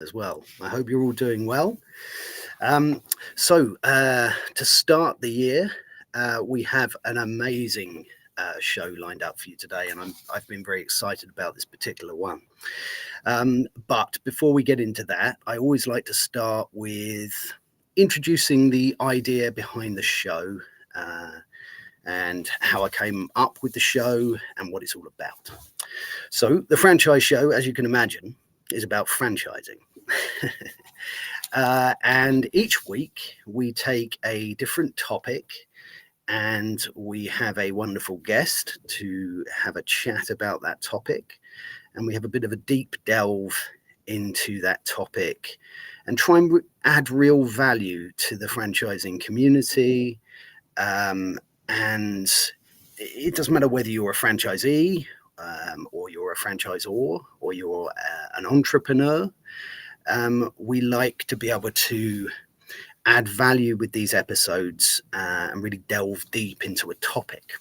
as well. I hope you're all doing well. To start the year, we have an amazing show lined up for you today, and I've been very excited about this particular one. But before we get into that, I always like to start with introducing the idea behind the show. And how I came up with the show and what it's all about. So, the franchise show, as you can imagine, is about franchising. And each week we take a different topic and we have a wonderful guest to have a chat about that topic. And we have a bit of a deep delve into that topic and try and add real value to the franchising community. And it doesn't matter whether you're a franchisee or you're a franchisor or you're an entrepreneur. We like to be able to add value with these episodes and really delve deep into a topic.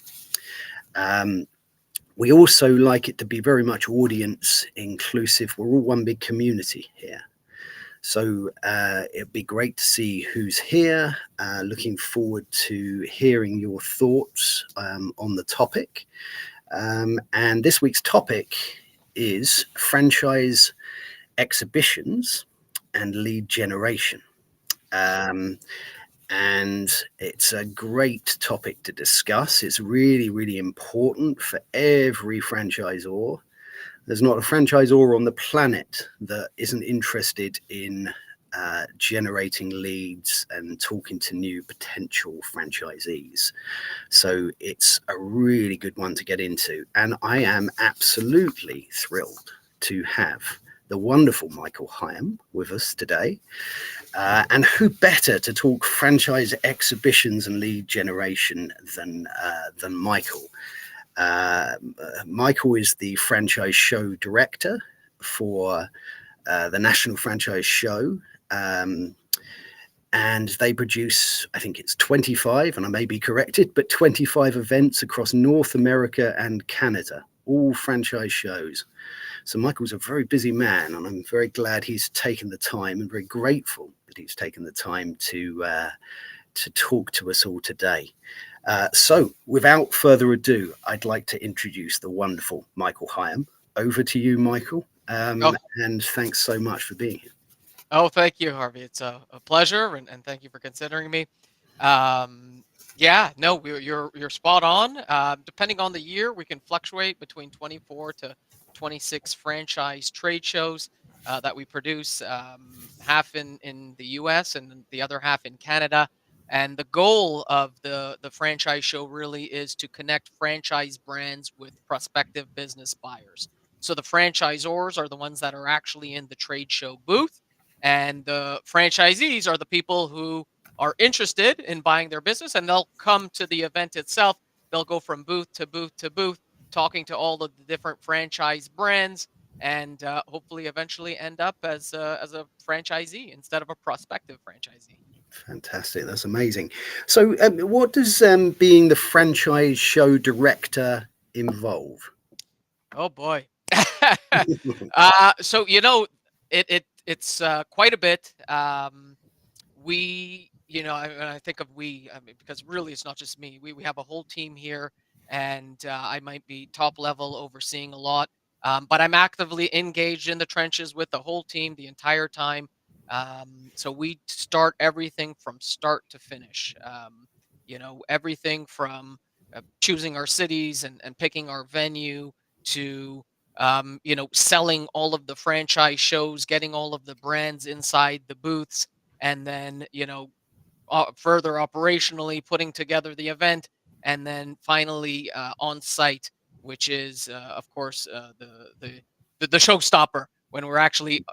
We also like it to be very much audience inclusive. We're all one big community here. So it'd be great to see who's here. Looking forward to hearing your thoughts on the topic. And this week's topic is franchise exhibitions and lead generation. And it's a great topic to discuss. It's really, really important for every franchisor. There's not a franchisor on the planet that isn't interested in generating leads and talking to new potential franchisees. So it's a really good one to get into. And I am absolutely thrilled to have the wonderful Michael Hyam with us today. And who better to talk franchise exhibitions and lead generation than Michael? Michael is the franchise show director for the National Franchise Show. And they produce, I think it's 25, and I may be corrected, but 25 events across North America and Canada, all franchise shows. So Michael's a very busy man, and I'm very glad he's taken the time and very grateful that he's taken the time to talk to us all today. So without further ado, I'd like to introduce the wonderful Michael Hyam. Over to you, Michael. And thanks so much for being here. Oh, thank you, Harvey. It's a pleasure, and thank you for considering me. You're spot on. Depending on the year, we can fluctuate between 24 to 26 franchise trade shows that we produce, half in the U.S. and the other half in Canada. And the goal of the franchise show really is to connect franchise brands with prospective business buyers. So the franchisors are the ones that are actually in the trade show booth, and the franchisees are the people who are interested in buying their business, and they'll come to the event itself. They'll go from booth to booth to booth, talking to all of the different franchise brands, and hopefully eventually end up as a franchisee instead of a prospective franchisee. Fantastic. That's amazing. So what does being the franchise show director involve? Oh boy. So it's quite a bit. I think of we, I mean, because really it's not just me. We have a whole team here, and I might be top level overseeing a lot, but I'm actively engaged in the trenches with the whole team the entire time. So we start everything from start to finish. Everything from choosing our cities and picking our venue to selling all of the franchise shows, getting all of the brands inside the booths, and then further operationally putting together the event, and then finally on site, which is of course the showstopper when we're actually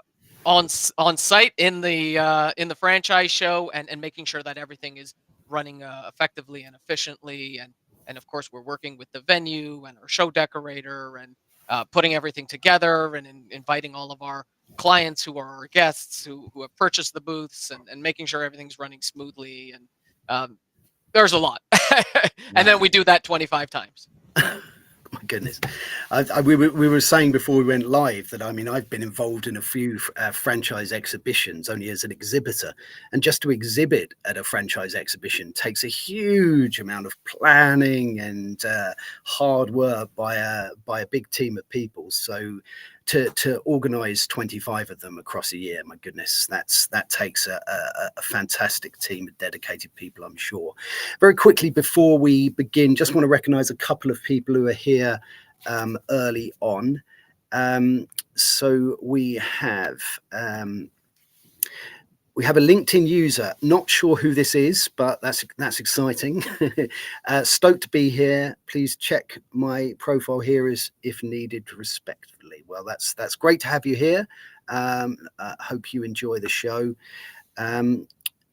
on site in the franchise show, and making sure that everything is running effectively and efficiently, and of course we're working with the venue and our show decorator, and putting everything together, and inviting all of our clients who are our guests who have purchased the booths, and making sure everything's running smoothly, and there's a lot. And then we do that 25 times. My goodness. We were saying before we went live that, I mean, I've been involved in a few franchise exhibitions only as an exhibitor. And just to exhibit at a franchise exhibition takes a huge amount of planning and hard work by a big team of people. So to organize 25 of them across a year, my goodness, that takes a fantastic team of dedicated people, I'm sure. Very quickly before we begin, just want to recognize a couple of people who are here early on. So we have a LinkedIn user. Not sure who this is, but that's exciting. Stoked to be here. Please check my profile here as if needed, respectively. Well, that's great to have you here. Hope you enjoy the show.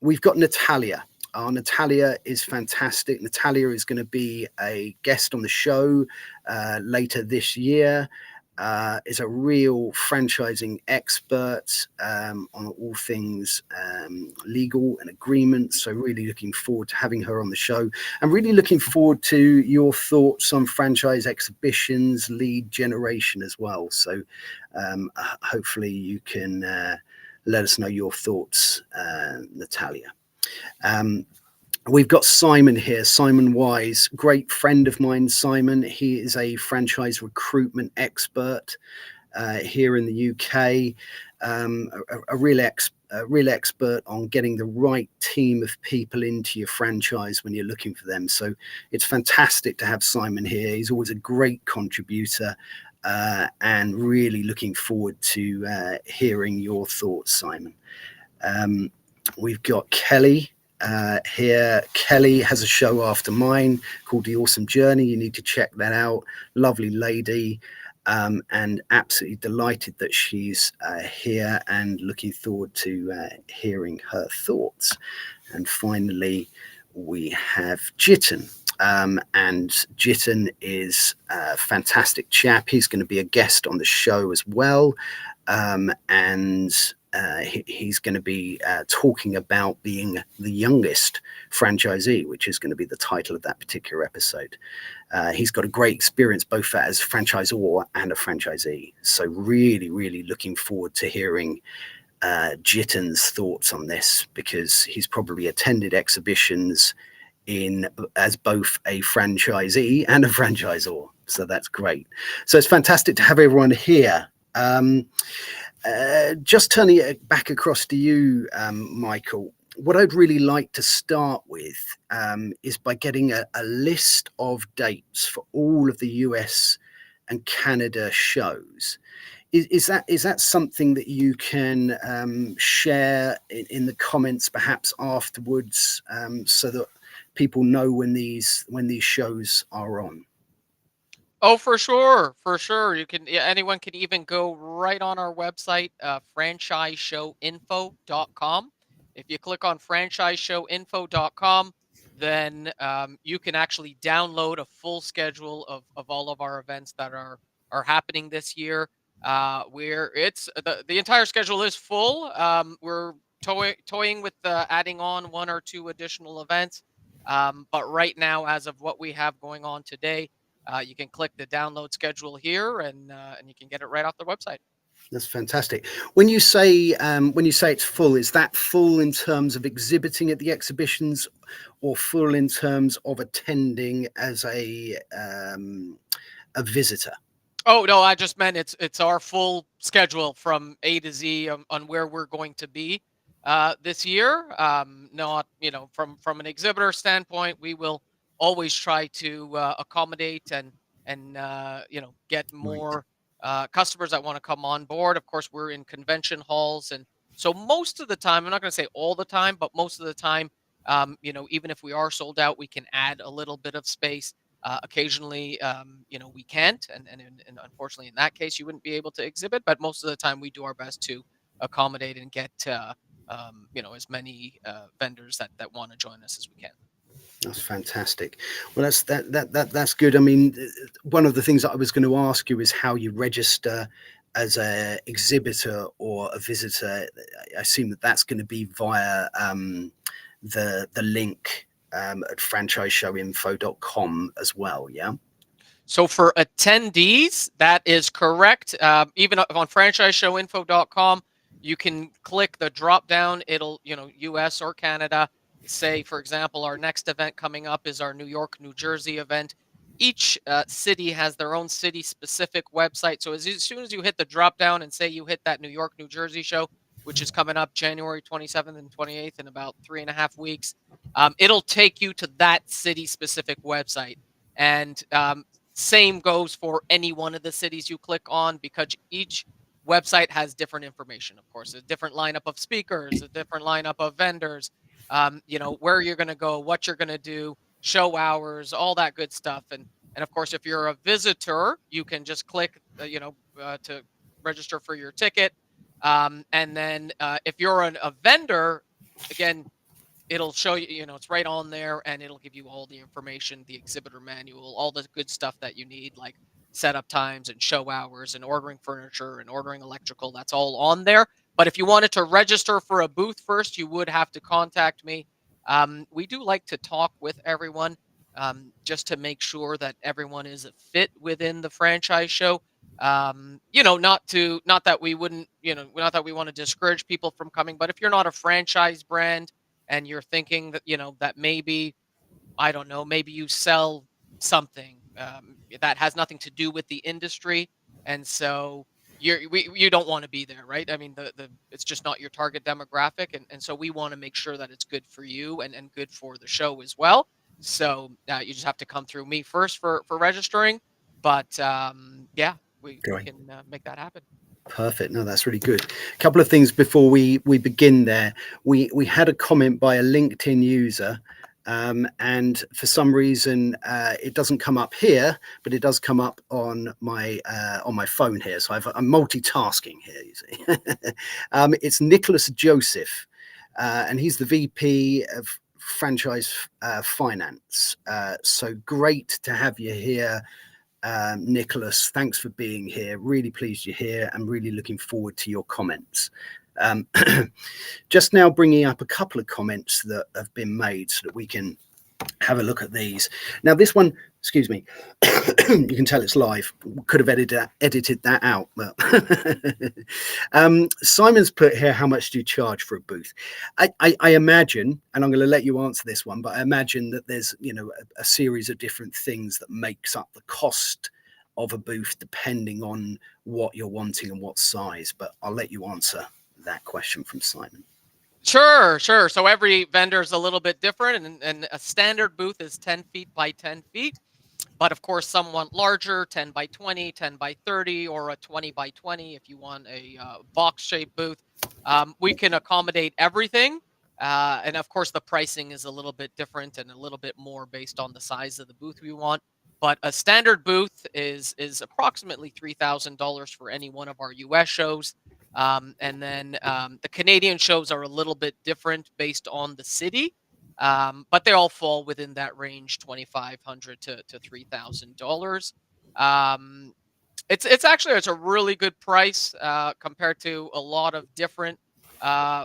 We've got Natalia. Natalia is fantastic. Natalia is going to be a guest on the show later this year. Is a real franchising expert on all things legal and agreements. So really looking forward to having her on the show. I'm really looking forward to your thoughts on franchise exhibitions, lead generation as well. So hopefully you can let us know your thoughts, Natalia. We've got Simon here, Simon Wise, great friend of mine, Simon. He is a franchise recruitment expert here in the UK, a real expert on getting the right team of people into your franchise when you're looking for them. So it's fantastic to have Simon here. He's always a great contributor and really looking forward to hearing your thoughts, Simon. We've got Kelly here. Kelly has a show after mine called The Awesome Journey. You need to check that out. Lovely lady, and absolutely delighted that she's here and looking forward to hearing her thoughts. And finally, we have Jitin. And Jitin is a fantastic chap. He's going to be a guest on the show as well. He's going to be talking about being the youngest franchisee, which is going to be the title of that particular episode. He's got a great experience both as a franchisor and a franchisee. So really, really looking forward to hearing Jitin's thoughts on this, because he's probably attended exhibitions as both a franchisee and a franchisor. So that's great. So it's fantastic to have everyone here. Just turning it back across to you, Michael, what I'd really like to start with is by getting a list of dates for all of the US and Canada shows. Is that something that you can share in the comments perhaps afterwards, so that people know when these shows are on? Oh, for sure, for sure. You can, anyone can even go right on our website, franchiseshowinfo.com. If you click on franchiseshowinfo.com, then you can actually download a full schedule of all of our events that are happening this year. Where it's the entire schedule is full. We're toying with adding on one or two additional events. But right now, as of what we have going on today, you can click the download schedule here, and you can get it right off the website. That's fantastic. When you say it's full, is that full in terms of exhibiting at the exhibitions, or full in terms of attending as a visitor? Oh no, I just meant it's our full schedule from A to Z on where we're going to be this year. Not, from an exhibitor standpoint, we will always try to accommodate and get Right. more customers that want to come on board. Of course, we're in convention halls, and so most of the time, I'm not going to say all the time, but most of the time, even if we are sold out, we can add a little bit of space. Occasionally, we can't, and unfortunately, in that case, you wouldn't be able to exhibit. But most of the time, we do our best to accommodate and get as many vendors that want to join us as we can. That's fantastic. Well, that's good. I mean, one of the things that I was going to ask you is how you register as a exhibitor or a visitor. I assume that that's going to be via the link at franchiseshowinfo.com as well. Yeah. So for attendees, that is correct. Even on franchiseshowinfo.com, you can click the drop down. It'll, US or Canada. Say, for example, our next event coming up is our New York, New Jersey event. Each city has their own city specific website. So as soon as you hit the drop down and say you hit that New York, New Jersey show, which is coming up January 27th and 28th in about 3.5 weeks, it'll take you to that city specific website. And same goes for any one of the cities you click on, because each website has different information. Of course, a different lineup of speakers, a different lineup of vendors, where you're going to go, what you're going to do, show hours, all that good stuff. And of course, if you're a visitor, you can just click, to register for your ticket. And then if you're a vendor, again, it'll show you, it's right on there, and it'll give you all the information, the exhibitor manual, all the good stuff that you need, like setup times and show hours and ordering furniture and ordering electrical. That's all on there. But if you wanted to register for a booth first, you would have to contact me. We do like to talk with everyone, just to make sure that everyone is a fit within the franchise show. Not that we wouldn't, not that we want to discourage people from coming, but if you're not a franchise brand and you're thinking that, that maybe, I don't know, maybe you sell something that has nothing to do with the industry, and so you don't want to be there, right? I mean, the it's just not your target demographic, and so we want to make sure that it's good for you and good for the show as well. So you just have to come through me first for registering, but yeah, we Great. can make that happen. Perfect. No, that's really good. A couple of things before we begin there. We had a comment by a LinkedIn user, and for some reason it doesn't come up here, but it does come up on my phone here. So I'm multitasking here, you see. It's Nicholas Joseph, and he's the VP of Franchise Finance. So great to have you here. Nicholas, thanks for being here. Really pleased you're here and really looking forward to your comments. Just now bringing up a couple of comments that have been made so that we can have a look at these. Now, this one, excuse me, you can tell it's live. Could have edited that out. But Simon's put here, how much do you charge for a booth? I imagine, and I'm going to let you answer this one, but I imagine that there's, a series of different things that makes up the cost of a booth depending on what you're wanting and what size. But I'll let you answer that question from Simon. Sure. So every vendor is a little bit different, and a standard booth is 10 feet by 10 feet. But of course, some want larger, 10 by 20, 10 by 30, or a 20 by 20 if you want a box-shaped booth. We can accommodate everything. And of course, the pricing is a little bit different and a little bit more based on the size of the booth we want. But a standard booth is approximately $3,000 for any one of our US shows. And then the Canadian shows are a little bit different based on the city, but they all fall within that range, $2,500 to $3,000. It's a really good price compared to a lot of different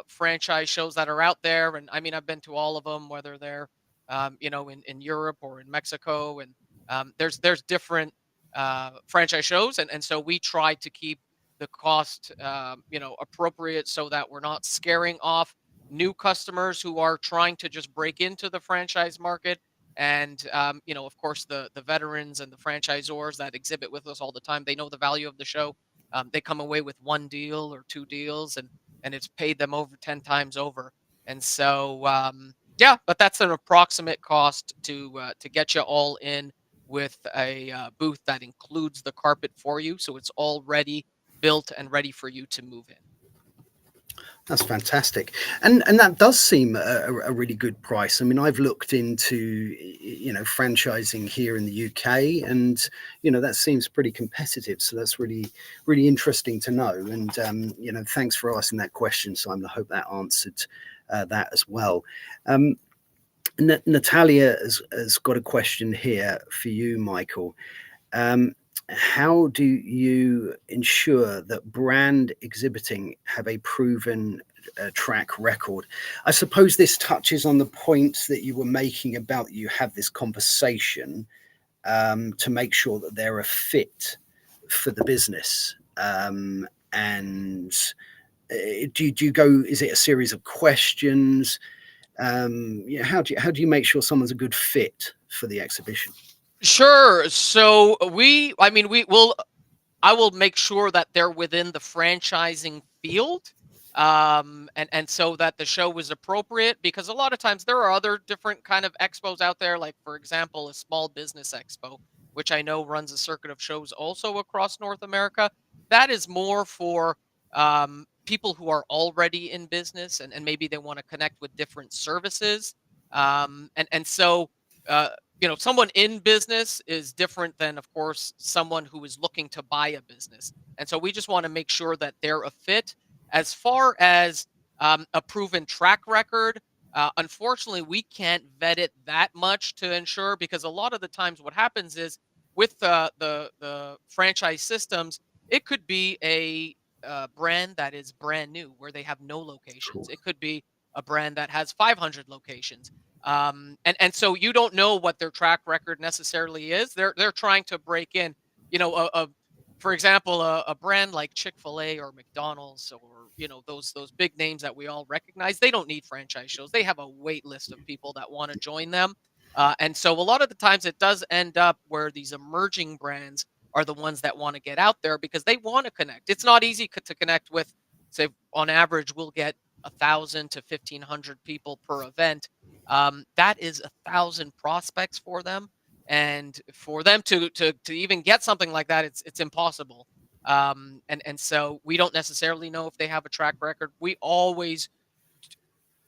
franchise shows that are out there. And I mean, I've been to all of them, whether they're in Europe or in Mexico, and there's different franchise shows, and so we try to keep the cost appropriate so that we're not scaring off new customers who are trying to just break into the franchise market. And of course, the veterans and the franchisors that exhibit with us all the time, they know the value of the show. They come away with one deal or two deals, and it's paid them over 10 times over. And so yeah, but that's an approximate cost to get you all in with a booth that includes the carpet for you, so it's already built and ready for you to move in. That's fantastic, and that does seem a really good price. I mean, I've looked into franchising here in the UK, and that seems pretty competitive. So that's really interesting to know. And thanks for asking that question, Simon. I hope that answered that as well. Natalia has got a question here for you, Michael. How do you ensure that brand exhibiting have a proven track record? I suppose this touches on the points that you were making about you have this conversation to make sure that they're a fit for the business. And do you go? Is it a series of questions? How do you make sure someone's a good fit for the exhibition? Sure. So I mean, I will make sure that they're within the franchising field, and so that the show is appropriate. Because a lot of times there are other different kind of expos out there, like for example, a small business expo, which I know runs a circuit of shows also across North America. That is more for people who are already in business, and maybe they want to connect with different services, and so. Uh, Someone in business is different than, of course, someone who is looking to buy a business. And so we just want to make sure that they're a fit. As far as a proven track record, unfortunately, we can't vet it that much to ensure, because a lot of the times what happens is with the franchise systems, it could be a brand that is brand new where they have no locations. Cool. It could be a brand that has 500 locations, and so you don't know what their track record necessarily is. They're trying to break in, for example, a brand like Chick-fil-A or McDonald's, or those big names that we all recognize. They don't need franchise shows. They have a wait list of people that want to join them, and so a lot of the times it does end up where these emerging brands are the ones that want to get out there because they want to connect. It's not easy to connect with, say, on average, we'll get 1,000 to 1,500 people per event. That is 1,000 prospects for them, and for them to even get something like that, it's impossible. And so we don't necessarily know if they have a track record. We always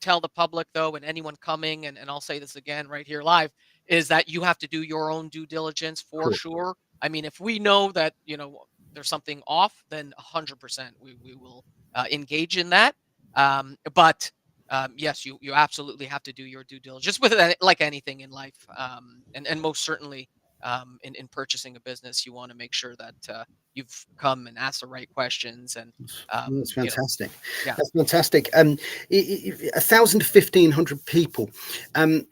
tell the public, though, and anyone coming, and I'll say this again right here live, is that you have to do your own due diligence for Cool. sure. I mean, if we know that there's something off, then 100% we will engage in that. But yes, you absolutely have to do your due diligence with it, like anything in life, and most certainly in purchasing a business, you want to make sure that you've come and asked the right questions, and That's fantastic. yeah. That's fantastic. 1,000 to 1,500 people. Um,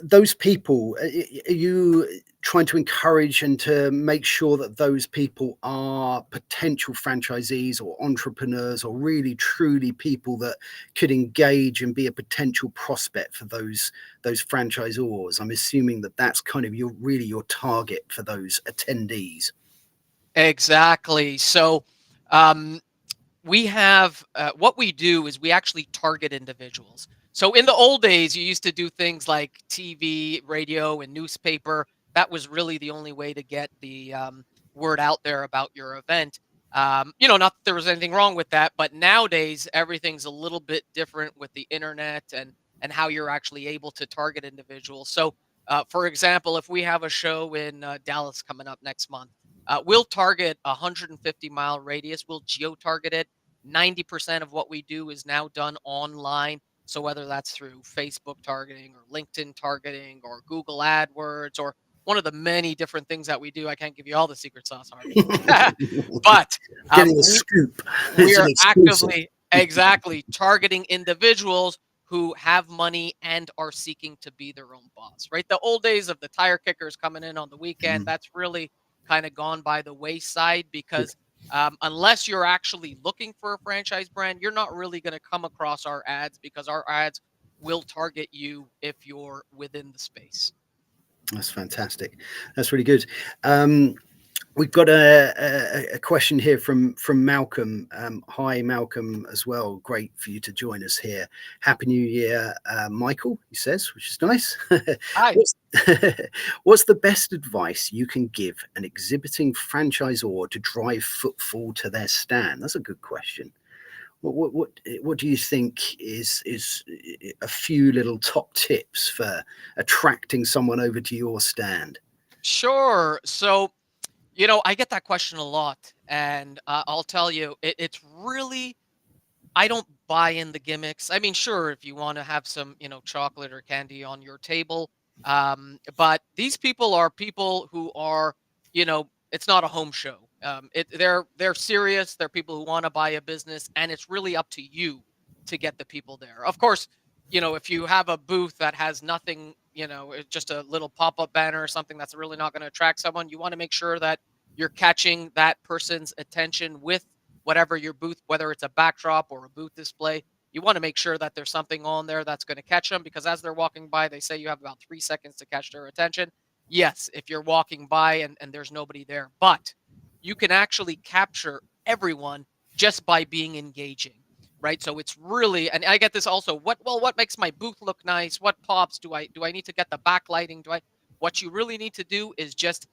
those people, are you trying to encourage and to make sure that those people are potential franchisees or entrepreneurs, or really truly people that could engage and be a potential prospect for those franchisors? I'm assuming that that's kind of your target for those attendees. Exactly. So, um, we have what we do is we actually target individuals. So in the old days, you used to do things like TV, radio, and newspaper. That was really the only way to get the word out there about your event. Not that there was anything wrong with that, but nowadays everything's a little bit different with the internet, and how you're actually able to target individuals. So, for example, if we have a show in Dallas coming up next month, we'll target a 150-mile radius. We'll geo-target it. 90% of what we do is now done online. So whether that's through Facebook targeting or LinkedIn targeting or Google AdWords or one of the many different things that we do, I can't give you all the secret sauce, Harvey. But Getting a we scoop. we It's an are exclusive. actively, exactly, targeting individuals who have money and are seeking to be their own boss, right? The old days of the tire kickers coming in on the weekend, Mm, that's really kind of gone by the wayside, good. because unless you're actually looking for a franchise brand, you're not really going to come across our ads, because our ads will target you if you're within the space. That's fantastic. That's really good. We've got a question here from Malcolm. Hi, Malcolm, as well. Great for you to join us here. Happy New Year, Michael, he says, which is nice. Hi. what's, what's the best advice you can give an exhibiting franchisor to drive footfall to their stand? That's a good question. What do you think is a few little top tips for attracting someone over to your stand? Sure. So, I get that question a lot, and I'll tell you, it's really, I don't buy in the gimmicks. I mean, sure, if you want to have some, chocolate or candy on your table, but these people are people who are, it's not a home show. They're serious. They're people who want to buy a business, and it's really up to you to get the people there. Of course, if you have a booth that has nothing, it's just a little pop-up banner or something that's really not going to attract someone. You want to make sure that you're catching that person's attention with whatever your booth, whether it's a backdrop or a booth display. You want to make sure that there's something on there that's going to catch them, because as they're walking by, they say you have about 3 seconds to catch their attention. Yes, if you're walking by and there's nobody there, but you can actually capture everyone just by being engaging, right? So it's really, and I get this also, what makes my booth look nice? What pops? Do I need to get the backlighting? What you really need to do is just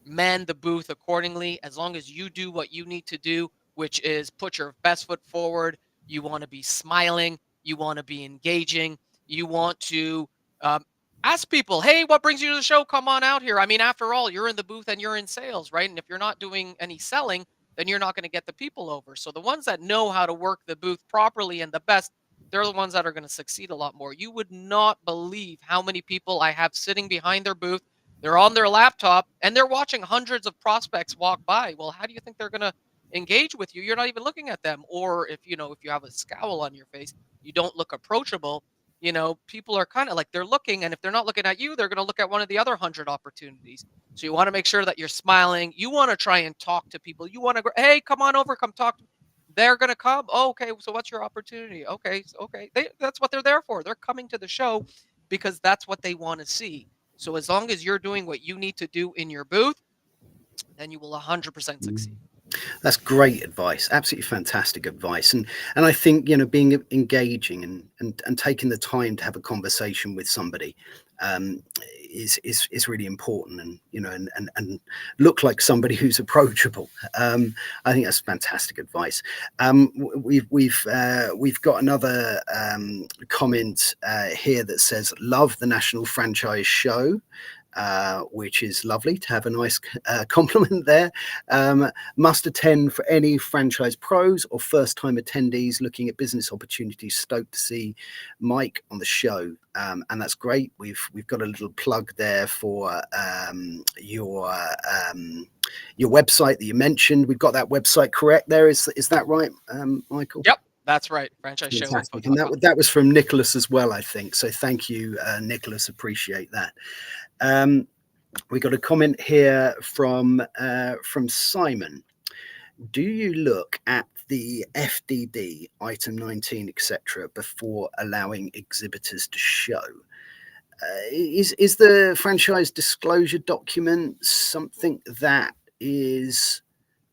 man the booth accordingly. As long as you do what you need to do, which is put your best foot forward. You want to be smiling. You want to be engaging. You want to um, ask people, hey, what brings you to the show? Come on out here. I mean, after all, you're in the booth and you're in sales, right? And if you're not doing any selling, then you're not going to get the people over. So the ones that know how to work the booth properly and the best, they're the ones that are going to succeed a lot more. You would not believe how many people I have sitting behind their booth. They're on their laptop and they're watching hundreds of prospects walk by. Well, how do you think they're going to engage with you? You're not even looking at them. Or if you have a scowl on your face, you don't look approachable. People are kind of like, they're looking, and if they're not looking at you, they're going to look at one of the other 100 opportunities. So you want to make sure that you're smiling. You want to try and talk to people. You want to go, hey, come on over, come talk to me. They're going to come. Oh, okay. So what's your opportunity? Okay. Okay. That's what they're there for. They're coming to the show because that's what they want to see. So as long as you're doing what you need to do in your booth, then you will 100% succeed. That's great advice. Absolutely fantastic advice. And I think, being engaging and taking the time to have a conversation with somebody is really important, and look like somebody who's approachable. I think that's fantastic advice. We've got another comment here that says, love the National Franchise Show. Which is lovely to have a nice compliment there. Must attend for any franchise pros or first-time attendees looking at business opportunities. Stoked to see Mike on the show, and that's great. We've got a little plug there for your website that you mentioned. We've got that website correct there. Is that right, Michael? Yep. That's right. Franchiseshowinfo.com. And that was from Nicholas as well, I think. So thank you, Nicholas. Appreciate that. We got a comment here from Simon. Do you look at the FDD, item 19, etc., before allowing exhibitors to show? Is the franchise disclosure document something that is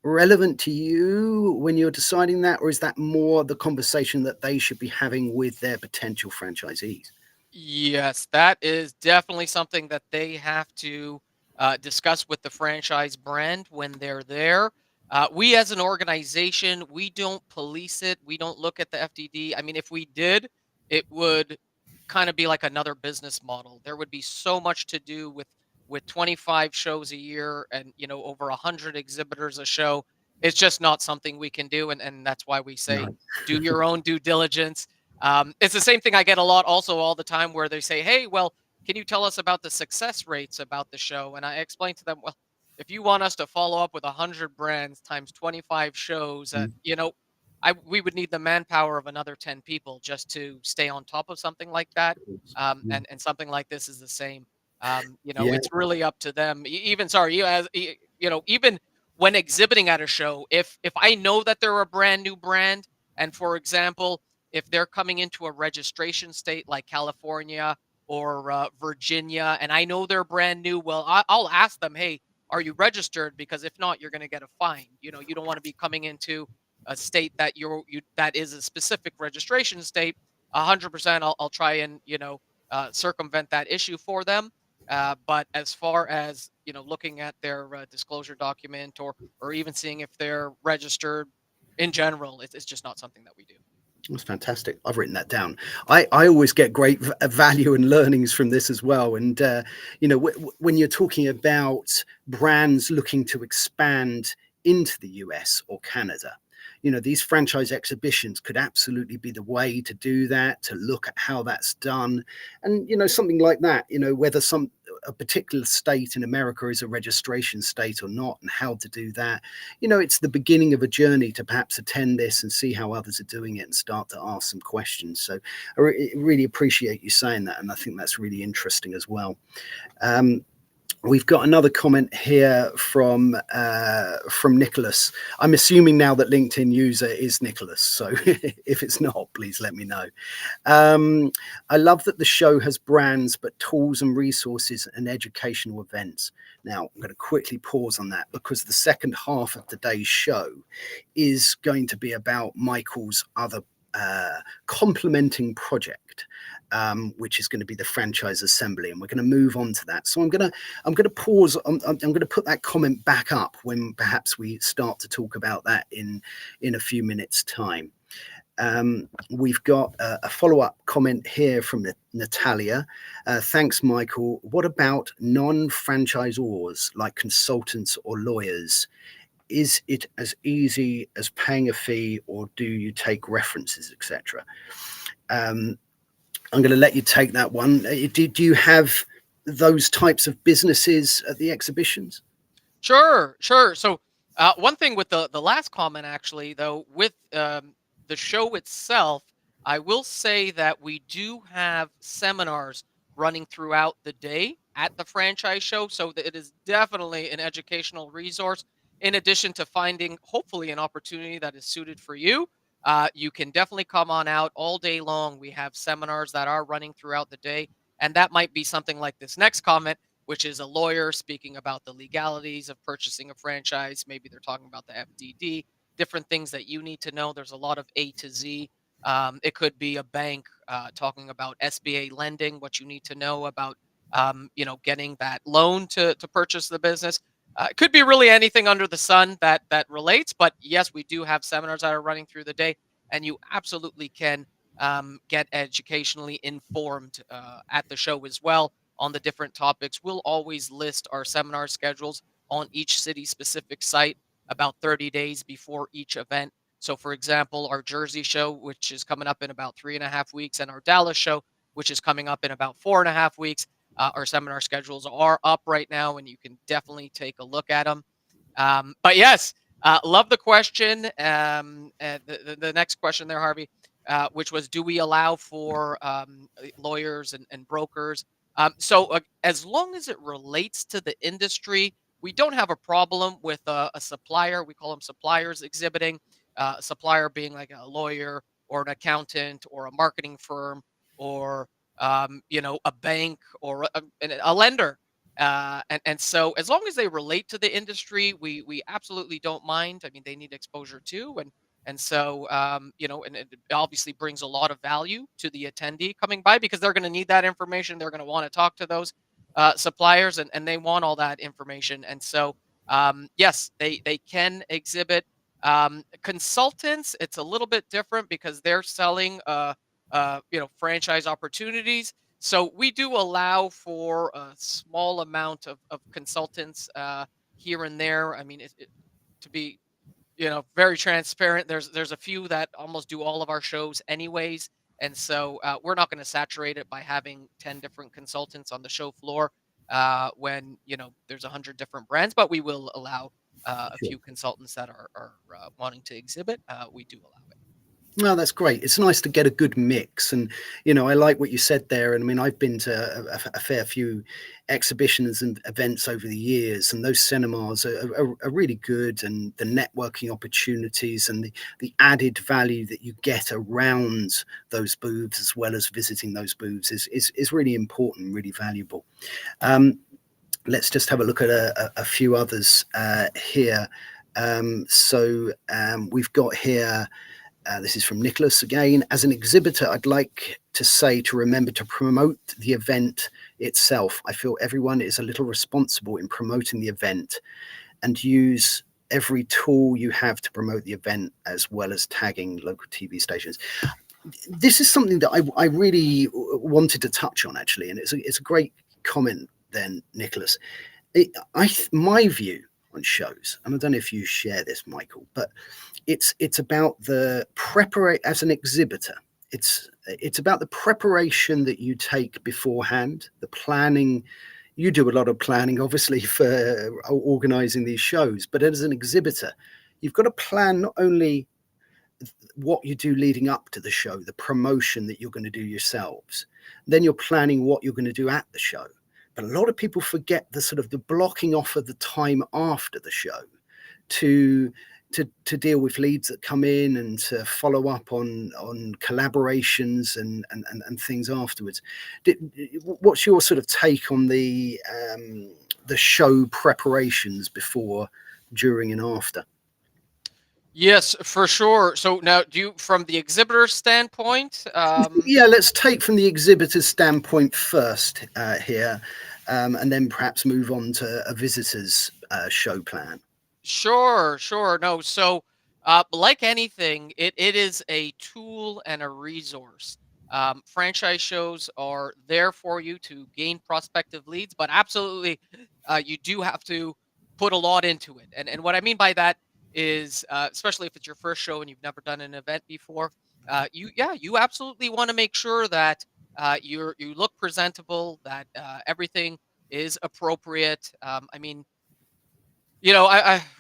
relevant to you when you're deciding that, or is that more the conversation that they should be having with their potential franchisees? Yes, that is definitely something that they have to discuss with the franchise brand when they're there. We as an organization, we don't police it. We don't look at the FDD. I mean, if we did, it would kind of be like another business model. There would be so much to do with 25 shows a year and over 100 exhibitors a show. It's just not something we can do, and that's why we say No. do your own due diligence. It's the same thing I get a lot also all the time, where they say, hey, well, can you tell us about the success rates about the show? And I explain to them, well, if you want us to follow up with 100 brands times 25 shows, we would need the manpower of another 10 people just to stay on top of something like that. And something like this is the same. Yeah. It's really up to them. Even when exhibiting at a show, if I know that they're a brand new brand, and for example, if they're coming into a registration state like California or Virginia, and I know they're brand new, well, I'll ask them, hey, are you registered? Because if not, you're going to get a fine. You don't want to be coming into a state that that is a specific registration state. 100%, I'll try and circumvent that issue for them. But as far as looking at their disclosure document or even seeing if they're registered in general, it's just not something that we do. That's fantastic. I've written that down. I always get great value and learnings from this as well. And, when you're talking about brands looking to expand into the US or Canada, these franchise exhibitions could absolutely be the way to do that, to look at how that's done. And, something like that, whether a particular state in America is a registration state or not, and how to do that. It's the beginning of a journey to perhaps attend this and see how others are doing it and start to ask some questions. So I really appreciate you saying that. And I think that's really interesting as well. We've got another comment here from Nicholas. I'm assuming now that LinkedIn user is Nicholas. So if it's not, please let me know. I love that the show has brands, but tools and resources and educational events. Now, I'm going to quickly pause on that because the second half of today's show is going to be about Michael's other complementing project, which is going to be the franchise assembly, and we're going to move on to that. So I'm going to pause. I'm going to put that comment back up when perhaps we start to talk about that in a few minutes' time. We've got a follow-up comment here from Natalia. Thanks, Michael. What about non-franchisors like consultants or lawyers? Is it as easy as paying a fee, or do you take references, etc.? I'm going to let you take that one. Do you have those types of businesses at the exhibitions? Sure. So one thing with the last comment, actually, though, with the show itself, I will say that we do have seminars running throughout the day at the franchise show, so that it is definitely an educational resource. In addition to finding, hopefully, an opportunity that is suited for you, you can definitely come on out all day long. We have seminars that are running throughout the day, and that might be something like this next comment, which is a lawyer speaking about the legalities of purchasing a franchise. Maybe they're talking about the FDD, different things that you need to know. There's a lot of A to Z. It could be a bank talking about SBA lending, what you need to know about, getting that loan to purchase the business. It could be really anything under the sun that relates. But yes, we do have seminars that are running through the day, and you absolutely can get educationally informed at the show as well on the different topics. We'll always list our seminar schedules on each city specific site about 30 days before each event. So, for example, our Jersey show, which is coming up in about 3.5 weeks, and our Dallas show, which is coming up in about 4.5 weeks, our seminar schedules are up right now, and you can definitely take a look at them. But yes, love the question. The next question there, Harvey, which was, do we allow for lawyers and brokers? So as long as it relates to the industry, we don't have a problem with a supplier. We call them suppliers exhibiting. A supplier being like a lawyer or an accountant or a marketing firm or a bank or a lender. And so as long as they relate to the industry, we absolutely don't mind. I mean, they need exposure too, and so and it obviously brings a lot of value to the attendee coming by, because they're going to need that information. They're going to want to talk to those suppliers, and they want all that information. And so yes, they can exhibit. Consultants, it's a little bit different because they're selling franchise opportunities. So we do allow for a small amount of consultants here and there. I mean, to be very transparent, there's a few that almost do all of our shows anyways, and so we're not going to saturate it by having 10 different consultants on the show floor when there's 100 different brands. But we will allow a few consultants that are wanting to exhibit. We do allow it. No, that's great. It's nice to get a good mix. And, I like what you said there. And I mean, I've been to a fair few exhibitions and events over the years, and those seminars are really good. And the networking opportunities and the added value that you get around those booths, as well as visiting those booths, is really important, really valuable. Let's just have a look at a few others here. We've got here, this is from Nicholas again. As an exhibitor, I'd like to say to remember to promote the event itself. I feel everyone is a little responsible in promoting the event, and use every tool you have to promote the event, as well as tagging local TV stations. This is something that I really wanted to touch on, actually, and it's a great comment then, Nicholas. My view, on shows, and I don't know if you share this, Michael, but it's about the preparation as an exhibitor. It's about the preparation that you take beforehand, the planning. You do a lot of planning, obviously, for organizing these shows, but as an exhibitor, you've got to plan not only what you do leading up to the show, the promotion that you're going to do yourselves, then you're planning what you're going to do at the show. But a lot of people forget the sort of the blocking off of the time after the show to deal with leads that come in and to follow up on collaborations and things afterwards. What's your sort of take on the show preparations before, during, and after? Yes, for sure. So now, from the exhibitor standpoint, Yeah, let's take from the exhibitor's standpoint first here, and then perhaps move on to a visitor's show plan. sure. No, so like anything, it is a tool and a resource. Franchise shows are there for you to gain prospective leads, but absolutely, you do have to put a lot into it. And what I mean by that is, especially if it's your first show and you've never done an event before, you absolutely want to make sure that you look presentable, that everything is appropriate. I mean,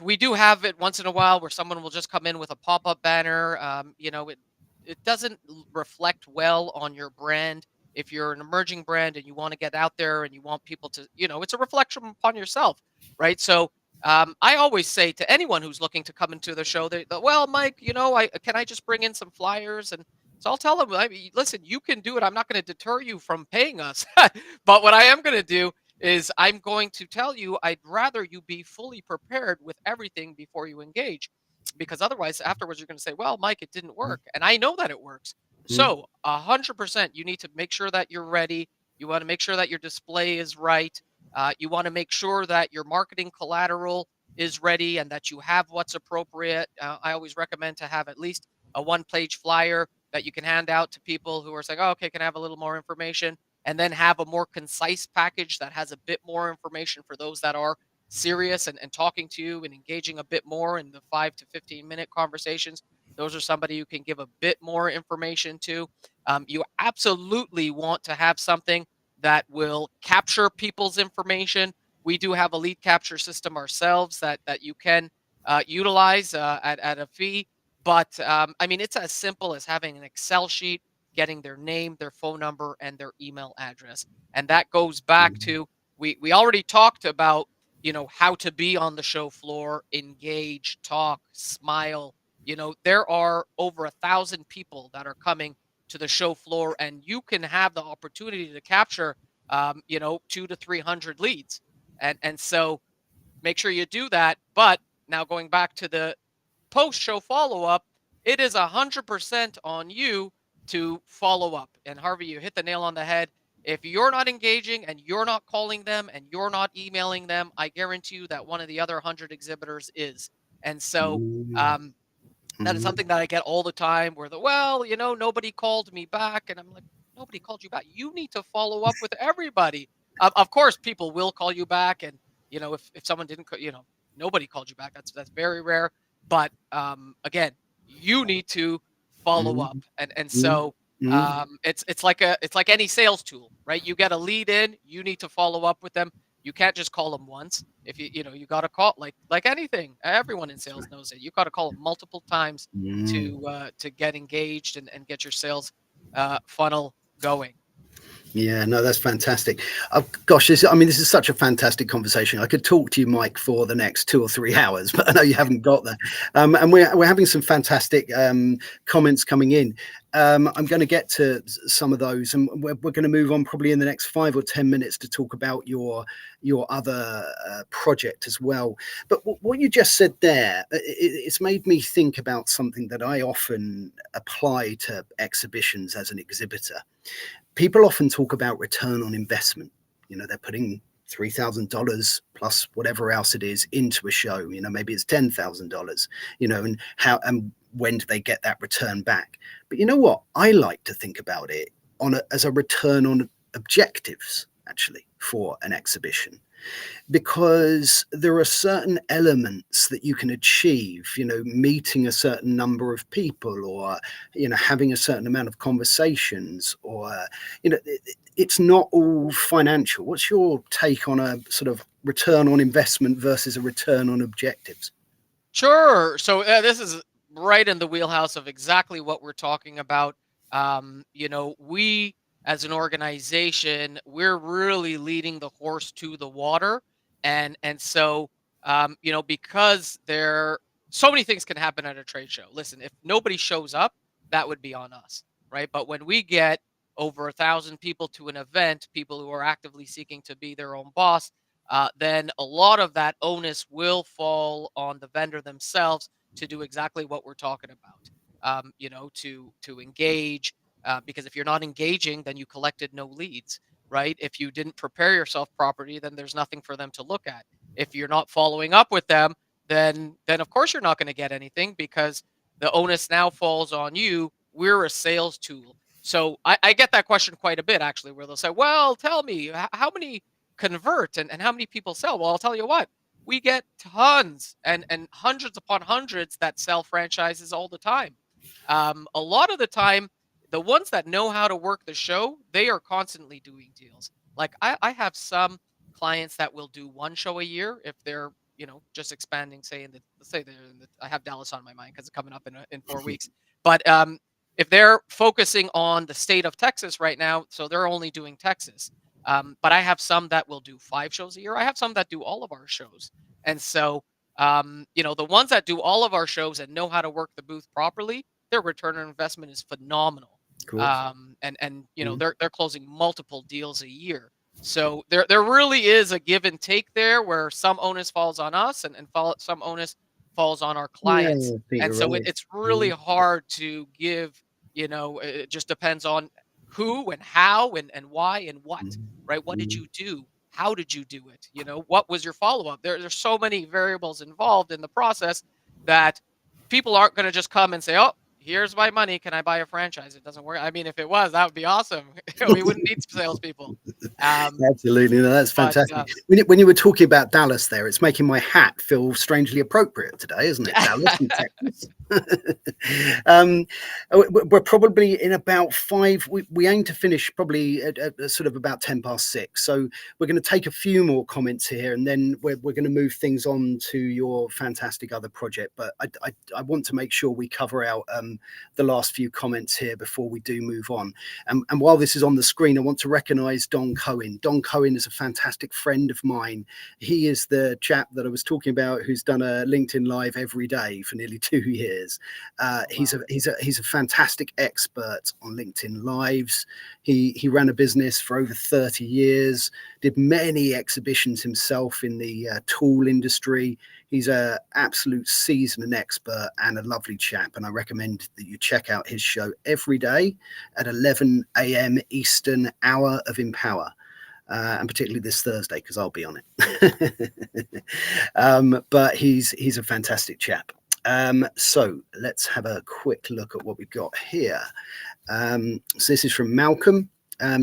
we do have it once in a while where someone will just come in with a pop-up banner. It doesn't reflect well on your brand. If you're an emerging brand and you want to get out there and you want people to, it's a reflection upon yourself, right? So I always say to anyone who's looking to come into the show, well, Mike, can I just bring in some flyers? And so I'll tell them, I mean, listen, you can do it. I'm not going to deter you from paying us, but what I am going to do is I'm going to tell you I'd rather you be fully prepared with everything before you engage, because otherwise afterwards you're going to say, well, Mike, it didn't work, and I know that it works. Mm-hmm. So 100% you need to make sure that you're ready. You want to make sure that your display is right. You want to make sure that your marketing collateral is ready and that you have what's appropriate. I always recommend to have at least a one-page flyer that you can hand out to people who are saying, oh, okay, can I have a little more information? And then have a more concise package that has a bit more information for those that are serious and talking to you and engaging a bit more in the 5 to 15 minute conversations. Those are somebody you can give a bit more information to. You absolutely want to have something that will capture people's information. We do have a lead capture system ourselves that you can utilize at a fee. But I mean, it's as simple as having an Excel sheet, getting their name, their phone number, and their email address. And that goes back to, we already talked about, how to be on the show floor, engage, talk, smile. There are over 1,000 people that are coming to the show floor, and you can have the opportunity to capture, 200 to 300 leads. And so make sure you do that. But now going back to the post-show follow-up, it is 100% on you to follow up. And Harvey, you hit the nail on the head. If you're not engaging and you're not calling them and you're not emailing them, I guarantee you that one of the other 100 exhibitors is. And so that is something that I get all the time where nobody called me back. And I'm like, nobody called you back. You need to follow up with everybody. Of course, people will call you back. And, if someone didn't, nobody called you back, that's very rare. But again, you need to follow up. And so it's like any sales tool, right? You get a lead in, you need to follow up with them. You can't just call them once. If you got to call, like anything, everyone in sales knows it. You got to call them multiple times to get engaged and get your sales funnel going. Yeah, no, that's fantastic. Gosh, this is such a fantastic conversation. I could talk to you, Mike, for the next 2 or 3 hours, but I know you haven't got that. And we're having some fantastic comments coming in. I'm going to get to some of those, and we're going to move on probably in the next 5 or 10 minutes to talk about your other project as well. But what you just said there, it's made me think about something that I often apply to exhibitions as an exhibitor. People often talk about return on investment. They're putting $3,000 plus whatever else it is into a show. Maybe it's $10,000. And how and when do they get that return back? But you know what? I like to think about it as a return on objectives, actually, for an exhibition. because there are certain elements that you can achieve, meeting a certain number of people, or having a certain amount of conversations, or it's not all financial. What's your take on a sort of return on investment versus a return on objectives? Sure. So this is right in the wheelhouse of exactly what we're talking about. We as an organization, we're really leading the horse to the water, and so because there so many things can happen at a trade show. Listen, if nobody shows up, that would be on us, right? But when we get over 1,000 people to an event, people who are actively seeking to be their own boss, then a lot of that onus will fall on the vendor themselves to do exactly what we're talking about. To engage, because if you're not engaging, then you collected no leads, right? If you didn't prepare yourself properly, then there's nothing for them to look at. If you're not following up with them, then of course you're not going to get anything, because the onus now falls on you. We're a sales tool. So I get that question quite a bit, actually, where they'll say, well, tell me, how many convert, and how many people sell? Well, I'll tell you what, we get tons and hundreds upon hundreds that sell franchises all the time. A lot of the time, the ones that know how to work the show, they are constantly doing deals. Like I have some clients that will do one show a year if they're just expanding. Say let's say I have Dallas on my mind because it's coming up in 4 weeks. But if they're focusing on the state of Texas right now, so they're only doing Texas. But I have some that will do 5 shows a year. I have some that do all of our shows. And so, the ones that do all of our shows and know how to work the booth properly, their return on investment is phenomenal. Of course. And they're closing multiple deals a year. So there really is a give and take there, where some onus falls on us, and some onus falls on our Yeah, clients. I think And you're so right. it's really hard to give. It just depends on who and how and why and what, right? What did Mhm. you do? How did you do it? What was your follow-up? There's so many variables involved in the process that people aren't going to just come and say, oh, here's my money. Can I buy a franchise? It doesn't work. I mean, if it was, that would be awesome. We wouldn't need salespeople. Absolutely, no, that's But fantastic. When you were talking about Dallas there, it's making my hat feel strangely appropriate today, isn't it? Dallas in Texas. um, we're probably in about five. We aim to finish probably at sort of about 6:10. So we're going to take a few more comments here, and then we're going to move things on to your fantastic other project. But I want to make sure we cover out the last few comments here before we do move on. And while this is on the screen, I want to recognise Don Cohen. Don Cohen is a fantastic friend of mine. He is the chap that I was talking about who's done a LinkedIn Live every day for nearly 2 years. He's a fantastic expert on LinkedIn Lives. He ran a business for over 30 years, did many exhibitions himself in the tool industry. He's an absolute seasoned expert and a lovely chap, and I recommend that you check out his show every day at 11 a.m. Eastern, Hour of Empower. And particularly this Thursday, because I'll be on it. But he's a fantastic chap. So let's have a quick look at what we've got here. So this is from Malcolm.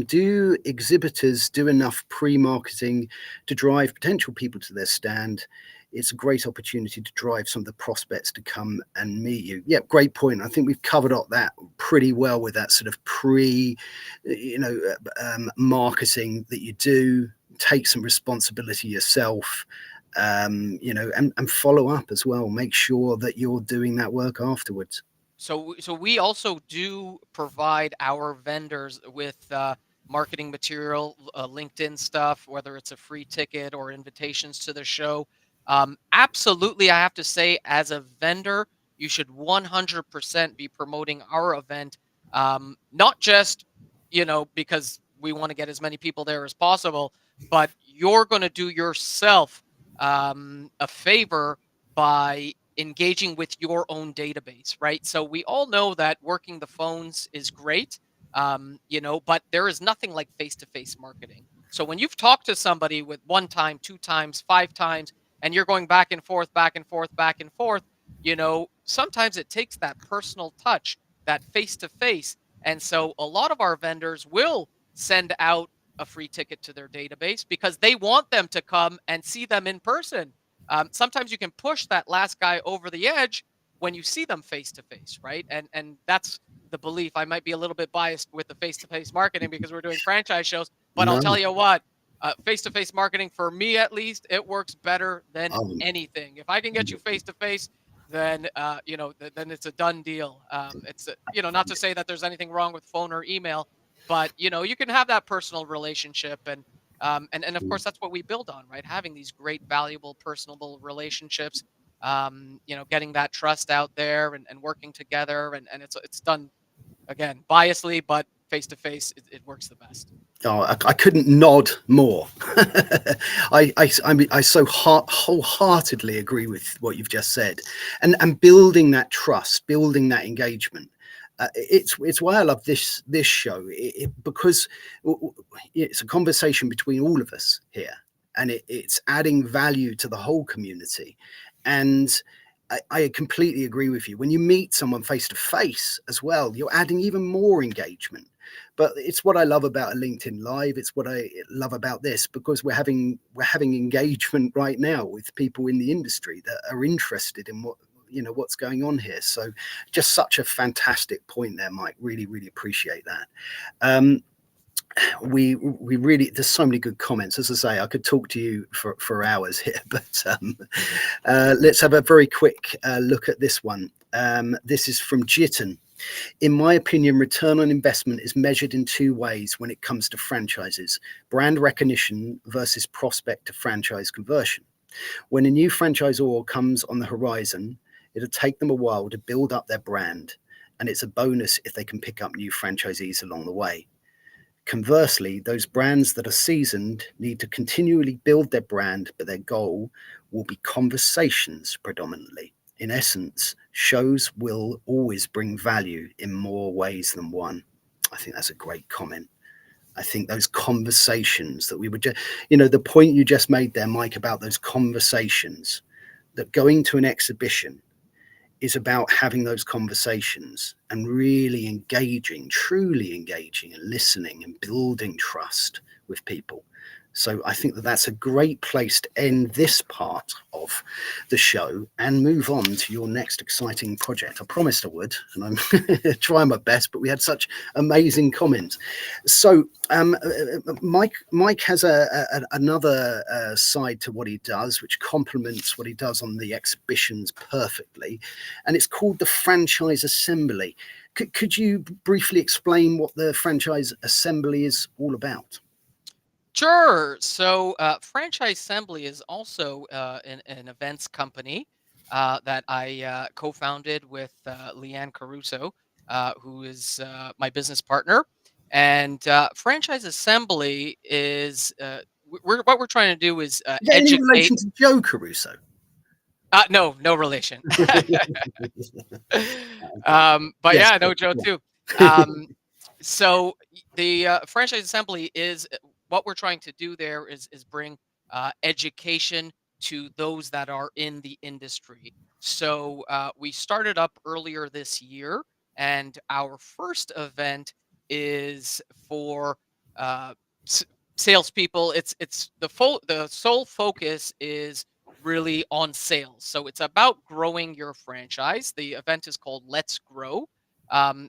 Do exhibitors do enough pre-marketing to drive potential people to their stand? It's a great opportunity to drive some of the prospects to come and meet you. Yeah, great point. I think we've covered up that pretty well with that sort of marketing that you do. Take some responsibility yourself, and follow up as well. Make sure that you're doing that work afterwards. So we also do provide our vendors with marketing material, LinkedIn stuff, whether it's a free ticket or invitations to the show. Absolutely, I have to say, as a vendor, you should 100% be promoting our event, not just because we want to get as many people there as possible, but you're going to do yourself a favor by engaging with your own database, right? So we all know that working the phones is great, but there is nothing like face-to-face marketing. So when you've talked to somebody with 1 time, 2 times, 5 times, and you're going back and forth, back and forth, back and forth, sometimes it takes that personal touch, that face-to-face. And so a lot of our vendors will send out a free ticket to their database because they want them to come and see them in person. Sometimes you can push that last guy over the edge when you see them face to face, right? And that's the belief. I might be a little bit biased with the face to face marketing because we're doing franchise shows, but I'll No. tell you what, face to face marketing, for me at least, it works better than Oh, anything. If I can get you face to face, then then it's a done deal. It's not to say that there's anything wrong with phone or email, but you can have that personal relationship, and of course that's what we build on, right? Having these great, valuable, personable relationships, getting that trust out there, and working together, and it's done, again, biasly, but face to face, it works the best. oh, I couldn't nod more. I so wholeheartedly agree with what you've just said, and building that trust, building that engagement. It's why I love this show, because it's a conversation between all of us here, and it's adding value to the whole community. And I completely agree with you. When you meet someone face to face as well, you're adding even more engagement. But it's what I love about a LinkedIn Live. It's what I love about this, because we're having engagement right now with people in the industry that are interested in what's going on here. So just such a fantastic point there, Mike. Really, really appreciate that. We really, there's so many good comments. As I say, I could talk to you for hours here, but let's have a very quick look at this one. This is from Jitten. In my opinion, return on investment is measured in two ways when it comes to franchises: brand recognition versus prospect to franchise conversion. When a new franchisor comes on the horizon, it'll take them a while to build up their brand, and it's a bonus if they can pick up new franchisees along the way. Conversely, those brands that are seasoned need to continually build their brand, but their goal will be conversations predominantly. In essence, shows will always bring value in more ways than one. I think that's a great comment. I think those conversations that we would just, the point you just made there, Mike, about those conversations, that going to an exhibition is about having those conversations and really engaging, truly engaging and listening and building trust with people. So I think that that's a great place to end this part of the show and move on to your next exciting project. I promised I would, and I'm trying my best, but we had such amazing comments. So Mike has another side to what he does, which complements what he does on the exhibitions perfectly, and it's called the Franchise Assembly. Could you briefly explain what the Franchise Assembly is all about? Sure. So, Franchise Assembly is also an events company that I co-founded with Leanne Caruso, who is my business partner. And Franchise Assembly is what we're trying to do is Is that any educate. relation to Joe Caruso? No, no relation. But Yes. yeah, no, Joe too. Um, so the Franchise Assembly is what we're trying to do there is bring education to those that are in the industry. So we started up earlier this year, and our first event is for uh, s- salespeople. It's the sole focus is really on sales. So it's about growing your franchise. The event is called Let's Grow.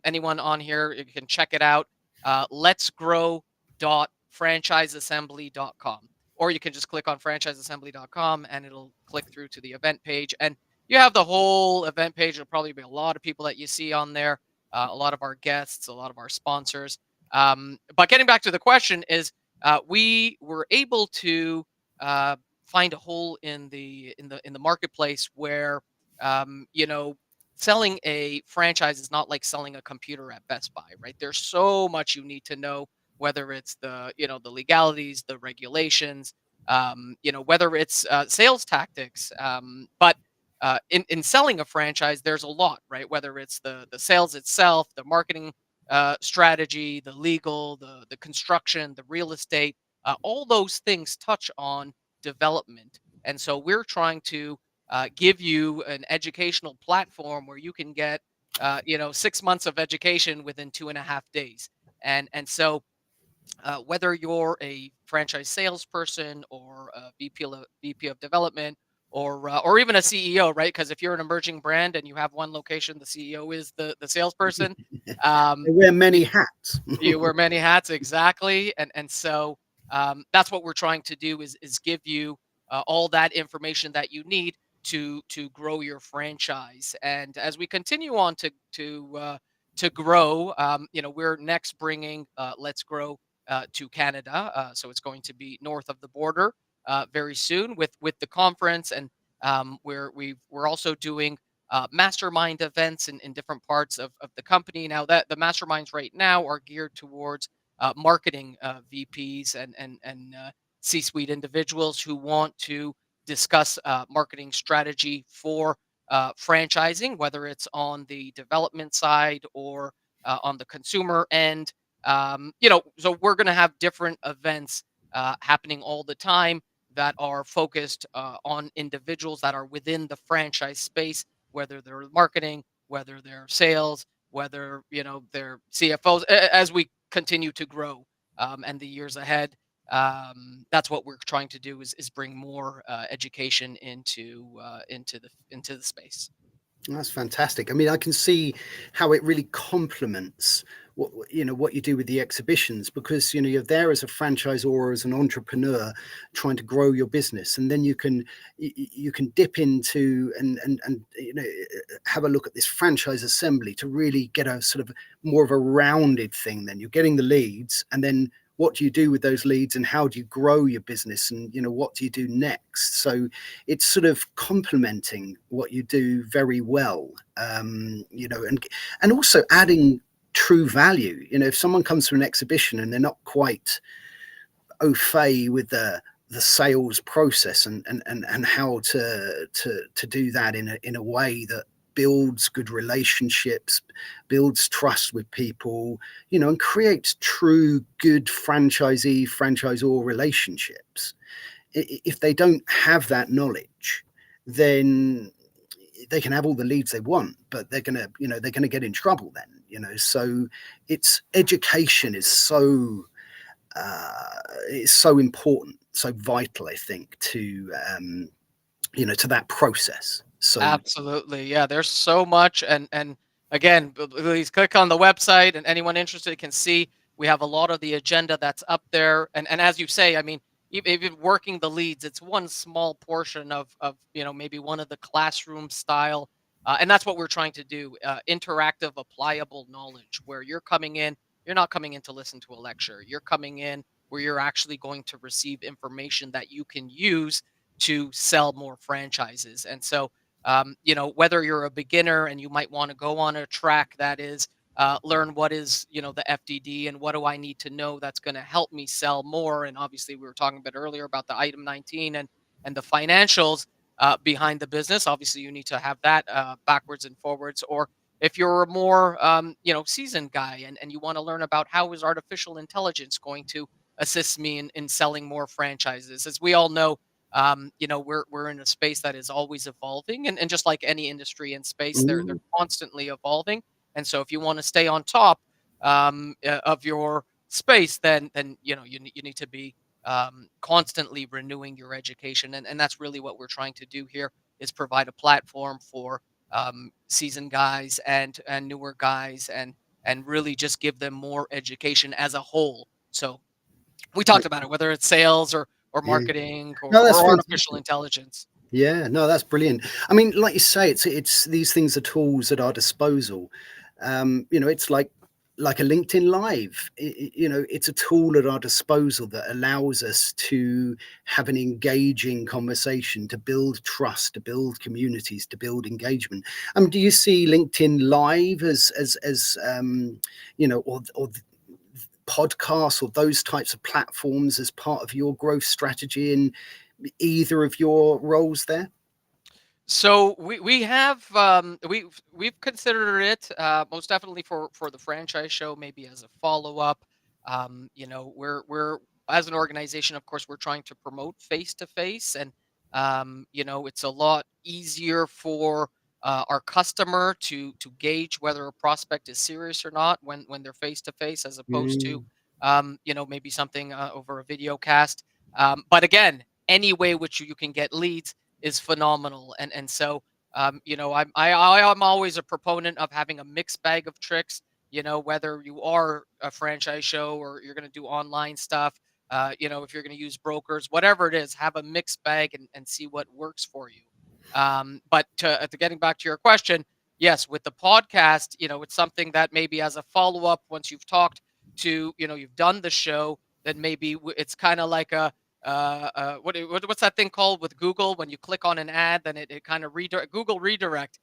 Anyone on here, you can check it out. Let'sgrow.franchiseassembly.com. Or you can just click on franchiseassembly.com and it'll click through to the event page. And you have the whole event page. There'll probably be a lot of people that you see on there, a lot of our guests, a lot of our sponsors. But getting back to the question is, we were able to find a hole in the marketplace where selling a franchise is not like selling a computer at Best Buy, right? There's so much you need to know, whether it's the legalities, the regulations, whether it's sales tactics. But in selling a franchise, there's a lot, right? Whether it's the sales itself, the marketing strategy, the legal, the construction, the real estate, all those things touch on development. And so we're trying to give you an educational platform where you can get 6 months of education within 2.5 days. And so whether you're a franchise salesperson or a VP of development or even a CEO, right? Because if you're an emerging brand and you have one location, the CEO is the salesperson. Um, They wear many hats. you wear many hats, exactly, and so that's what we're trying to do is give you all that information that you need to grow your franchise. And as we continue on to grow, we're next bringing Let's Grow to Canada, so it's going to be north of the border very soon with the conference, and we're also doing mastermind events in different parts of the company. Now that the masterminds right now are geared towards marketing VPs and C-suite individuals who want to discuss marketing strategy for franchising, whether it's on the development side or on the consumer end. So we're going to have different events happening all the time that are focused on individuals that are within the franchise space, whether they're marketing, whether they're sales, whether they're CFOs. As we continue to grow and the years ahead, that's what we're trying to do is bring more education into the space. That's fantastic. I mean, I can see how it really complements what you do with the exhibitions, because you're there as a franchisor or as an entrepreneur trying to grow your business, and then you can dip into and have a look at this franchise assembly to really get a sort of more of a rounded thing. Then you're getting the leads, and then what do you do with those leads, and how do you grow your business, and what do you do next? So it's sort of complementing what you do very well, and also adding true value. If someone comes to an exhibition and they're not quite au fait with the sales process and how to do that in a way that builds good relationships, builds trust with people, and creates true good franchisor relationships. If they don't have that knowledge, then they can have all the leads they want, but they're gonna get in trouble then. So it's education is so important, so vital, I think, to that process. So Absolutely. Yeah, there's so much, and again, please click on the website, and anyone interested can see we have a lot of the agenda that's up there. And as you say, I mean, even working the leads, it's one small portion of maybe one of the classroom style, and that's what we're trying to do. Interactive, applicable knowledge, where you're coming in, you're not coming in to listen to a lecture. You're coming in where you're actually going to receive information that you can use to sell more franchises. And so whether you're a beginner and you might want to go on a track that is learn what is, the FDD and what do I need to know that's going to help me sell more. And obviously, we were talking a bit earlier about the item 19 and the financials behind the business. Obviously, you need to have that backwards and forwards. Or if you're a more, seasoned guy and you want to learn about how is artificial intelligence going to assist me in selling more franchises. As we all know, we're in a space that is always evolving, and just like any industry in space, they're mm, constantly evolving. And so if you want to stay on top of your space, then you need to be constantly renewing your education, and that's really what we're trying to do here is provide a platform for seasoned guys and newer guys, and really just give them more education as a whole. So we talked about it, whether it's sales or yeah. marketing No, that's or artificial fantastic. intelligence. Yeah, no, that's brilliant. I mean, like you say, it's these things are tools at our disposal. It's like a LinkedIn Live. It's a tool at our disposal that allows us to have an engaging conversation, to build trust, to build communities, to build engagement. Do you see LinkedIn Live or podcasts or those types of platforms as part of your growth strategy in either of your roles there? So we have we've considered it most definitely for the franchise show, maybe as a follow up. We're as an organization, of course, we're trying to promote face to face, and it's a lot easier for our customer to gauge whether a prospect is serious or not when they're face to face, as opposed to Mm. maybe something over a video cast. But again, any way which you can get leads is phenomenal. And so, I'm always a proponent of having a mixed bag of tricks. Whether you are a franchise show or you're going to do online stuff, if you're going to use brokers, whatever it is, have a mixed bag and see what works for you. But to getting back to your question, yes, with the podcast, it's something that maybe as a follow up, once you've talked to, you've done the show, then maybe it's kind of like what's that thing called with Google when you click on an ad, then it kind of redirect Google redirect.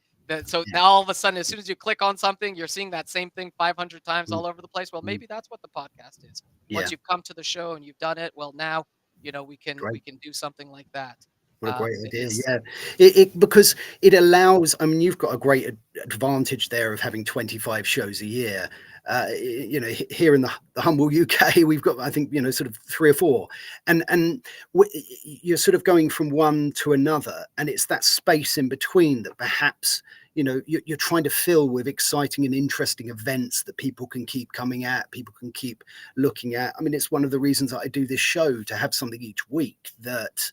So Yeah. now all of a sudden, as soon as you click on something, you're seeing that same thing 500 times Mm, all over the place. Well, mm, maybe that's what the podcast is. yeah. Once you've come to the show and you've done it, well, now we can Great. do something like that. What a great It idea. is. Yeah. Because it allows, I mean, you've got a great advantage there of having 25 shows a year. Here in the humble UK, we've got, I think, sort of 3 or 4, and you're sort of going from one to another, and it's that space in between that perhaps you're trying to fill with exciting and interesting events that people can keep coming at, people can keep looking at. I mean, it's one of the reasons that I do this show, to have something each week that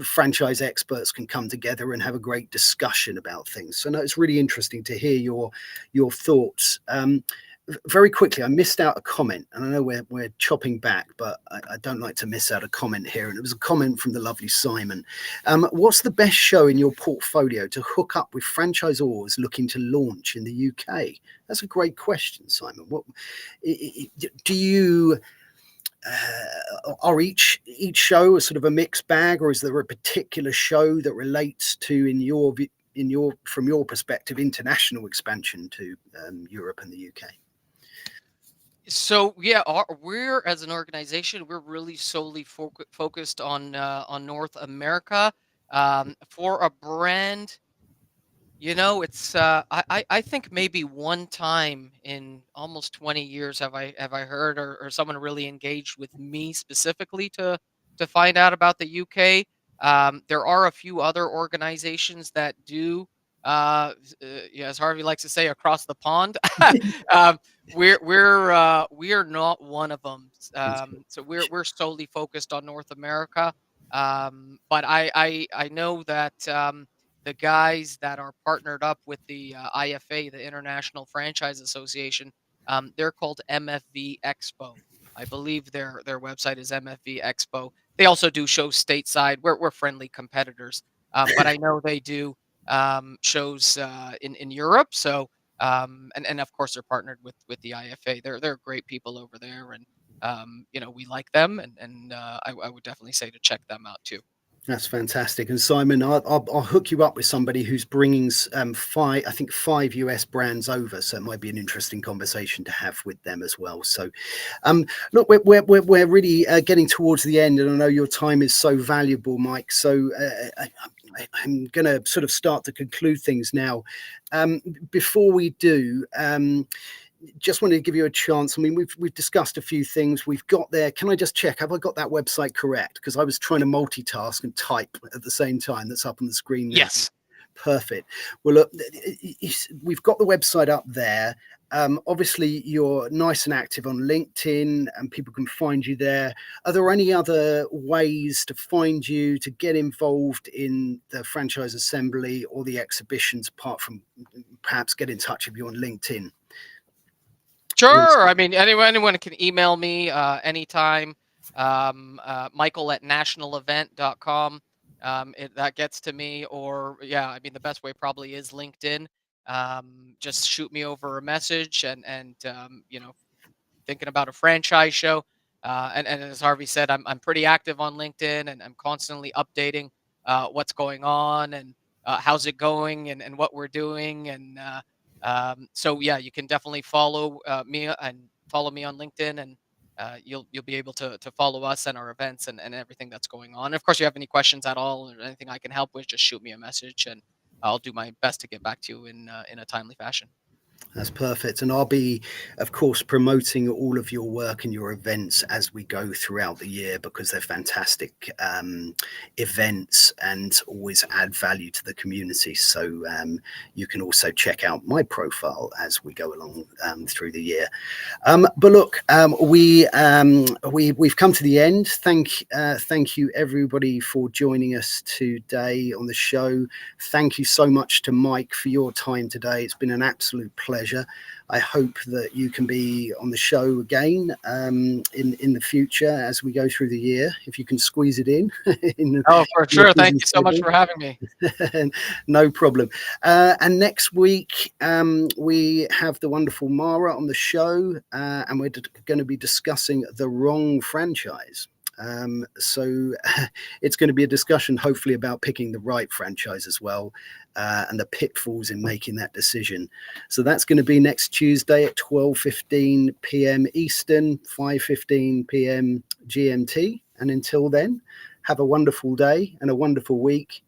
franchise experts can come together and have a great discussion about things. So no, it's really interesting to hear your thoughts. Very quickly, I missed out a comment, and I know we're chopping back, but I don't like to miss out a comment here. And it was a comment from the lovely Simon. What's the best show in your portfolio to hook up with franchisors looking to launch in the UK? That's a great question, Simon. What do you? Are each show a sort of a mixed bag, or is there a particular show that relates to, from your perspective, international expansion to Europe and the UK? So yeah, we're as an organization, we're really solely focused on North America. For a brand, it's I think maybe one time in almost 20 years have I heard or someone really engaged with me specifically to find out about the UK. There are a few other organizations that do, yeah, as Harvey likes to say, across the pond. um, we are not one of them. That's good. So we're solely focused on North America. But I know that. The guys that are partnered up with the IFA, the International Franchise Association, they're called MFV Expo. I believe their website is MFV Expo. They also do shows stateside. We're friendly competitors, but I know they do shows in Europe. So and of course they're partnered with the IFA. They're great people over there, and we like them, and I would definitely say to check them out too. That's fantastic. And Simon, I'll hook you up with somebody who's bringing five US brands over, so it might be an interesting conversation to have with them as well. So, look, we're really getting towards the end, and I know your time is so valuable, Mike. So I'm going to sort of start to conclude things now. Before we do, just wanted to give you a chance. I mean, we've discussed a few things. We've got there. Can I just check? Have I got that website correct? Because I was trying to multitask and type at the same time. That's up on the screen now. Yes. Perfect. Well, look, we've got the website up there. Obviously, you're nice and active on LinkedIn, and people can find you there. Are there any other ways to find you, to get involved in the franchise assembly or the exhibitions, apart from perhaps get in touch with you on LinkedIn? Sure. I mean, anyone can email me anytime. Michael at nationalevent.com. That gets to me. Or, yeah, I mean, the best way probably is LinkedIn. Just shoot me over a message and thinking about a franchise show. And as Harvey said, I'm pretty active on LinkedIn, and I'm constantly updating what's going on and how's it going and what we're doing. And so yeah, you can definitely follow me and follow me on LinkedIn, and you'll be able to follow us and our events and everything that's going on. And of course, you have any questions at all or anything I can help with, just shoot me a message, and I'll do my best to get back to you in a timely fashion. That's perfect. And I'll be, of course, promoting all of your work and your events as we go throughout the year, because they're fantastic events and always add value to the community. So you can also check out my profile as we go along through the year. But look, we've come to the end. Thank you everybody for joining us today on the show. Thank you so much to Mike for your time today. It's been an absolute pleasure. I hope that you can be on the show again in the future as we go through the year, if you can squeeze it in. Oh, for your sure. Thank busy you so much schedule. for having me. No problem. And next week, we have the wonderful Mara on the show, and we're going to be discussing the wrong franchise. So it's going to be a discussion, hopefully, about picking the right franchise as well, and the pitfalls in making that decision. So that's going to be next Tuesday at 12:15 p.m. Eastern, 5:15 p.m. GMT. And until then, have a wonderful day and a wonderful week.